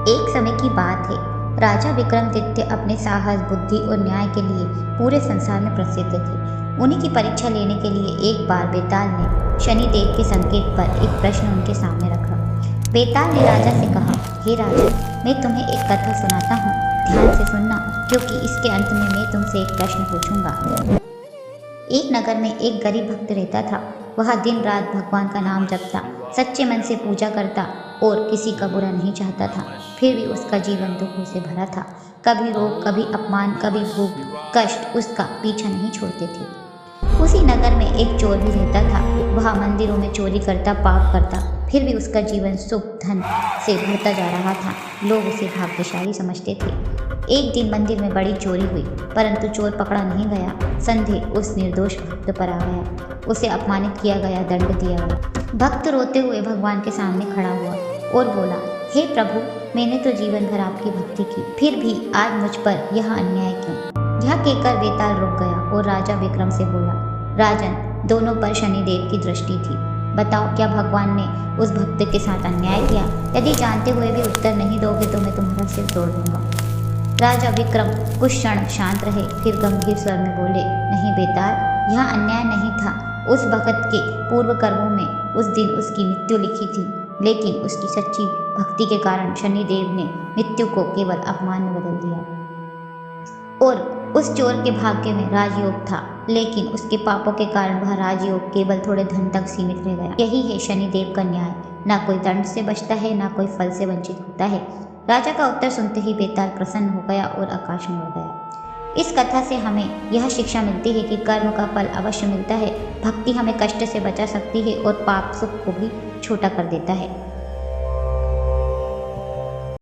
एक समय की बात है, राजा विक्रमादित्य अपने साहस, बुद्धि और न्याय के लिए पूरे संसार में प्रसिद्ध थे। उन्हीं की परीक्षा लेने के लिए एक बार बेताल ने शनिदेव के संकेत पर एक प्रश्न उनके सामने रखा। बेताल ने राजा से कहा, हे राजन, मैं तुम्हें एक कथा सुनाता हूँ, ध्यान से सुनना, क्योंकि इसके अंत में मैं तुमसे एक प्रश्न पूछूंगा। एक नगर में एक गरीब भक्त रहता था। वह दिन रात भगवान का नाम जपता, सच्चे मन से पूजा करता और किसी का बुरा नहीं चाहता था। फिर भी उसका जीवन दुखों से भरा था। कभी रोग, कभी अपमान, कभी भूख, कष्ट उसका पीछा नहीं छोड़ते थे। उसी नगर में एक चोर भी रहता था। वह मंदिरों में चोरी करता, पाप करता, फिर भी उसका जीवन सुख धन से भरता जा रहा था। लोग उसे भाग्यशाली समझते थे। एक दिन मंदिर में बड़ी चोरी हुई, परंतु चोर पकड़ा नहीं गया। संदेह उस निर्दोष भक्त पर आ गया। उसे अपमानित किया गया, दंड दिया गया। भक्त रोते हुए भगवान के सामने खड़ा हुआ और बोला, हे प्रभु, मैंने तो जीवन भर आपकी भक्ति की, फिर भी आज मुझ पर यह अन्याय क्यों? यह कहकर बेताल रुक गया और राजा विक्रम से बोला, राजन, दोनों पर शनिदेव की दृष्टि थी। बताओ, क्या भगवान ने उस भक्त के साथ अन्याय किया? यदि जानते हुए भी उत्तर नहीं दोगे तो मैं तुम्हारा सिर तोड़ दूंगा। राजा विक्रम कुछ क्षण शांत रहे, फिर गंभीर स्वर में बोले, नहीं बेताल, यह अन्याय नहीं था। उस भक्त के पूर्व कर्मों में उस दिन उसकी मृत्यु लिखी थी, लेकिन उसकी सच्ची भक्ति के कारण शनिदेव ने मृत्यु को केवल अपमान में बदल दिया। और उस चोर के भाग्य में राजयोग था, लेकिन उसके पापों के कारण वह राजयोग केवल थोड़े धन तक सीमित रह गया। यही है शनिदेव का न्याय, ना कोई दंड से बचता है, ना कोई फल से वंचित होता है। राजा का उत्तर सुनते ही बेताल प्रसन्न हो गया और आकाश में उड़ गया। इस कथा से हमें यह शिक्षा मिलती है कि कर्म का फल अवश्य मिलता है। भक्ति हमें कष्ट से बचा सकती है और पाप सुख को भी छोटा कर देता है।